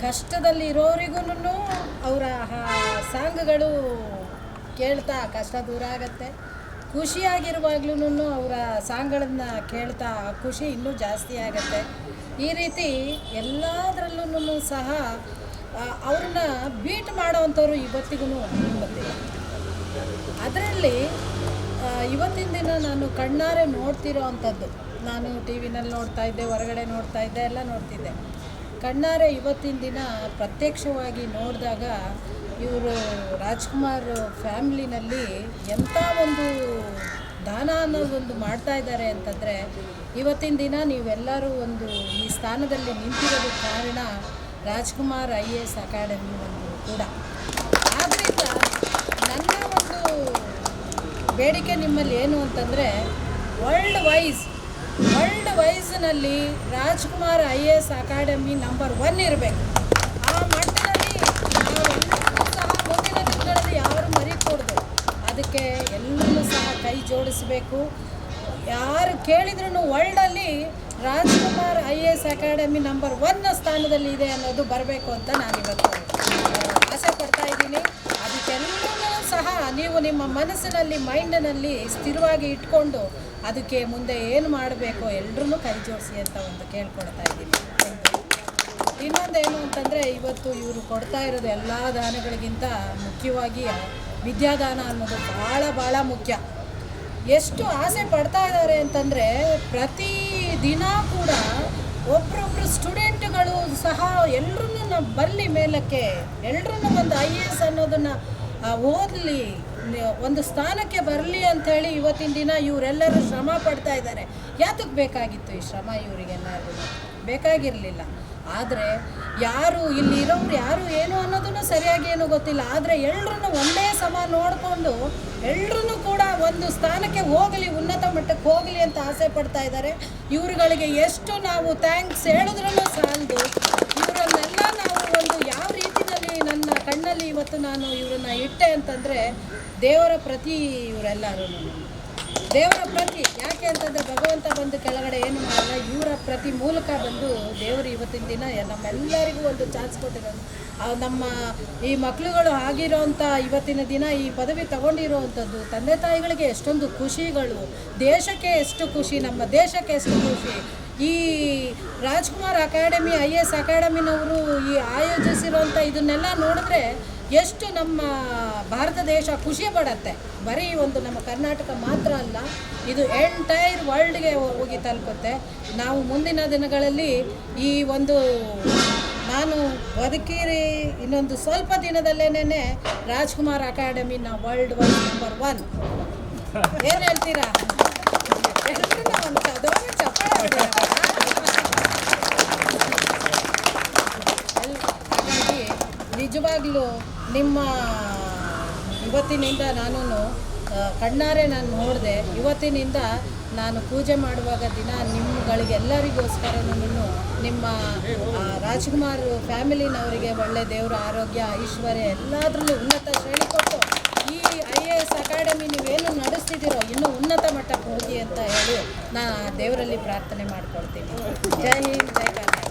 ಕಷ್ಟದಲ್ಲಿ ಇರೋರಿಗೂ ಅವರ ಸಾಂಗ್ಗಳು ಕೇಳ್ತಾ ಕಷ್ಟ ದೂರ ಆಗುತ್ತೆ. ಖುಷಿಯಾಗಿರುವಾಗ್ಲೂ ಅವರ ಸಾಂಗ್ಗಳನ್ನು ಕೇಳ್ತಾ ಖುಷಿ ಇನ್ನೂ ಜಾಸ್ತಿ ಆಗುತ್ತೆ. ಈ ರೀತಿ ಎಲ್ಲದರಲ್ಲೂ ಸಹ ಅವ್ರನ್ನ ಬೀಟ್ ಮಾಡೋವಂಥವ್ರು ಇವತ್ತಿಗೂ ಗೊತ್ತಿಲ್ಲ. ಅದರಲ್ಲಿ ಇವತ್ತಿನ ದಿನ ನಾನು ಕಣ್ಣಾರೆ ನೋಡ್ತಿರೋ ಅಂಥದ್ದು, ನಾನು ಟಿ ವಿನಲ್ಲಿ ನೋಡ್ತಾ ಇದ್ದೆ, ಹೊರಗಡೆ ನೋಡ್ತಾ ಇದ್ದೆ, ಎಲ್ಲ ನೋಡ್ತಿದ್ದೆ. ಕಣ್ಣಾರೆ ಇವತ್ತಿನ ದಿನ ಪ್ರತ್ಯಕ್ಷವಾಗಿ ನೋಡಿದಾಗ ಇವರು ರಾಜ್ಕುಮಾರ್ ಫ್ಯಾಮ್ಲಿನಲ್ಲಿ ಎಂಥ ಒಂದು ದಾನ ಅನ್ನೋದೊಂದು ಮಾಡ್ತಾ ಇದ್ದಾರೆ ಅಂತಂದರೆ, ಇವತ್ತಿನ ದಿನ ನೀವೆಲ್ಲರೂ ಒಂದು ಈ ಸ್ಥಾನದಲ್ಲಿ ನಿಂತಿರೋದಕ್ಕೆ ಕಾರಣ ರಾಜ್ಕುಮಾರ್ IAS ಅಕಾಡೆಮಿ ಒಂದು ಕೂಡ. ಆದ್ದರಿಂದ ನನ್ನ ಒಂದು ಬೇಡಿಕೆ ನಿಮ್ಮಲ್ಲಿ ಏನು ಅಂತಂದರೆ, ವರ್ಲ್ಡ್ ವೈಸ್ನಲ್ಲಿ ರಾಜ್ಕುಮಾರ್ IAS ಅಕಾಡೆಮಿ ನಂಬರ್ 1 ಇರಬೇಕು. ಆ ಮಟ್ಟದಲ್ಲಿ ನಾವೆಲ್ಲರೂ ಸಹ ಮುಂದಿನ ದಿನಗಳಲ್ಲಿ ಯಾರು ಮರಿಕೂಡ್ದು, ಅದಕ್ಕೆ ಎಲ್ಲರೂ ಸಹ ಕೈ ಜೋಡಿಸಬೇಕು. ಯಾರು ಕೇಳಿದ್ರೂ ವರ್ಲ್ಡಲ್ಲಿ ರಾಜ್ಕುಮಾರ್ IAS ಅಕಾಡೆಮಿ ನಂಬರ್ 1 ಸ್ಥಾನದಲ್ಲಿ ಇದೆ ಅನ್ನೋದು ಬರಬೇಕು ಅಂತ ನಾನಿವತ್ತು ಆಸೆ ಪಡ್ತಾ ಇದ್ದೀನಿ. ಅದಕ್ಕೆಲ್ಲರೂ ಸಹ ನೀವು ನಿಮ್ಮ ಮನಸ್ಸಿನಲ್ಲಿ ಮೈಂಡಿನಲ್ಲಿ ಸ್ಥಿರವಾಗಿ ಇಟ್ಕೊಂಡು ಅದಕ್ಕೆ ಮುಂದೆ ಏನು ಮಾಡಬೇಕು ಎಲ್ಲರೂ ಕೈ ಜೋಡಿಸಿ ಅಂತ ಒಂದು ಕೇಳ್ಕೊಡ್ತಾ ಇದ್ದೀನಿ. ಇನ್ನೊಂದೇನು ಅಂತಂದರೆ, ಇವತ್ತು ಇವರು ಕೊಡ್ತಾ ಇರೋದು ಎಲ್ಲ ದಾನಗಳಿಗಿಂತ ಮುಖ್ಯವಾಗಿ ವಿದ್ಯಾದಾನ ಅನ್ನೋದು ಭಾಳ ಮುಖ್ಯ. ಎಷ್ಟು ಆಸೆ ಪಡ್ತಾ ಇದ್ದಾರೆ ಅಂತಂದರೆ, ಪ್ರತಿ ದಿನ ಕೂಡ ಒಬ್ಬರೊಬ್ಬರು ಸ್ಟೂಡೆಂಟ್ಗಳು ಸಹ ಎಲ್ಲರೂ ಬರಲಿ ಮೇಲಕ್ಕೆ, ಎಲ್ಲರೂ ಒಂದು IAS ಅನ್ನೋದನ್ನು ಓದಲಿ, ಒಂದು ಸ್ಥಾನಕ್ಕೆ ಬರಲಿ ಅಂಥೇಳಿ ಇವತ್ತಿನ ದಿನ ಇವರೆಲ್ಲರೂ ಶ್ರಮ ಪಡ್ತಾ ಇದ್ದಾರೆ. ಯಾತಕ್ಕೆ ಬೇಕಾಗಿತ್ತು ಈ ಶ್ರಮ? ಇವರಿಗೆಲ್ಲರಿಗೂ ಬೇಕಾಗಿರಲಿಲ್ಲ. ಆದರೆ ಯಾರು ಇಲ್ಲಿರೋರು ಯಾರು ಏನು ಅನ್ನೋದನ್ನು ಸರಿಯಾಗಿ ಏನೂ ಗೊತ್ತಿಲ್ಲ. ಆದರೆ ಎಲ್ಲರೂ ಒಂದೇ ಸಮ ನೋಡಿಕೊಂಡು ಎಲ್ಲರೂ ಕೂಡ ಒಂದು ಸ್ಥಾನಕ್ಕೆ ಹೋಗಲಿ, ಉನ್ನತ ಮಟ್ಟಕ್ಕೆ ಹೋಗಲಿ ಅಂತ ಆಸೆ ಪಡ್ತಾ ಇದ್ದಾರೆ. ಇವ್ರುಗಳಿಗೆ ಎಷ್ಟು ನಾವು ಥ್ಯಾಂಕ್ಸ್ ಹೇಳಿದ್ರೂ ಸಾಲದು. ಇವರನ್ನೆಲ್ಲ ನಾವು ಒಂದು ಯಾವ ರೀತಿಯಲ್ಲಿ ನನ್ನ ಕಣ್ಣಲ್ಲಿ ಇವತ್ತು ನಾನು ಇವರನ್ನ ಇಟ್ಟೆ ಅಂತಂದರೆ, ದೇವರ ಪ್ರತಿ ಇವರೆಲ್ಲರೂ ದೇವರ ಪ್ರತಿ. ಯಾಕೆ ಅಂತಂದರೆ, ಭಗವಂತ ಬಂದು ಕೆಳಗಡೆ ಏನು ಮಾಡಲ್ಲ, ಇವರ ಪ್ರತಿ ಮೂಲಕ ಬಂದು ದೇವರು ಇವತ್ತಿನ ದಿನ ನಮ್ಮೆಲ್ಲರಿಗೂ ಒಂದು ಚಾನ್ಸ್ ಕೊಟ್ಟಿರೋದು. ನಮ್ಮ ಈ ಮಕ್ಕಳುಗಳು ಆಗಿರೋವಂಥ ಇವತ್ತಿನ ದಿನ ಈ ಪದವಿ ತಗೊಂಡಿರೋವಂಥದ್ದು ತಂದೆ ತಾಯಿಗಳಿಗೆ ಎಷ್ಟೊಂದು ಖುಷಿಗಳು, ದೇಶಕ್ಕೆ ಎಷ್ಟು ಖುಷಿ, ನಮ್ಮ ದೇಶಕ್ಕೆ ಎಷ್ಟು ಖುಷಿ. ಈ ರಾಜ್ಕುಮಾರ್ ಅಕಾಡೆಮಿ IAS ಅಕಾಡೆಮಿನವರು ಈ ಆಯೋಜಿಸಿರೋಂಥ ಇದನ್ನೆಲ್ಲ ನೋಡಿದ್ರೆ ಎಷ್ಟು ನಮ್ಮ ಭಾರತ ದೇಶ ಖುಷಿ ಪಡತ್ತೆ. ಬರೀ ಒಂದು ನಮ್ಮ ಕರ್ನಾಟಕ ಮಾತ್ರ ಅಲ್ಲ, ಇದು ಎಂಟೈರ್ ವರ್ಲ್ಡ್ಗೆ ಹೋಗಿ ತಲುಪುತ್ತೆ. ನಾವು ಮುಂದಿನ ದಿನಗಳಲ್ಲಿ ಈ ಒಂದು ನಾನು ಬದುಕಿರಿ ಇನ್ನೊಂದು ಸ್ವಲ್ಪ ದಿನದಲ್ಲೇನೆ ರಾಜ್ಕುಮಾರ್ ಅಕಾಡೆಮಿನ ವರ್ಲ್ಡ್ ವೈಡ್ ನಂಬರ್ 1 ಏನು ಹೇಳ್ತೀರಾ? ಎಲ್ಲರೂ ಒಂದು ಅದೊಂದು ಚಪ್ಪಾಳೆ. ಹಾಗಾಗಿ ನಿಜವಾಗ್ಲೂ ನಿಮ್ಮ ಇವತ್ತಿನಿಂದ ನಾನು ಕಣ್ಣಾರೆ ನಾನು ನೋಡಿದೆ. ಇವತ್ತಿನಿಂದ ನಾನು ಪೂಜೆ ಮಾಡುವಾಗ ದಿನ ನಿಮ್ಮಗಳಿಗೆಲ್ಲರಿಗೋಸ್ಕರನೂ ನಿಮ್ಮ ರಾಜ್ಕುಮಾರ್ ಫ್ಯಾಮಿಲಿನವರಿಗೆ ಒಳ್ಳೆ ದೇವರ ಆರೋಗ್ಯ ಐಶ್ವರ್ಯ ಎಲ್ಲದರಲ್ಲೂ ಉನ್ನತ ಶ್ರೇಣಿ ಕೊಟ್ಟು ಈ IAS ಅಕಾಡೆಮಿ ನೀವೇನು ನಡೆಸ್ತಿದ್ದೀರೋ ಇನ್ನೂ ಉನ್ನತ ಮಟ್ಟಕ್ಕೆ ಹೋಗಿ ಅಂತ ಹೇಳಿ ನಾನು ದೇವರಲ್ಲಿ ಪ್ರಾರ್ಥನೆ ಮಾಡ್ಕೊಳ್ತೀನಿ. ಜೈ ಹಿಂದ್, ಜೈ ಕರ್ನಾಟಕ.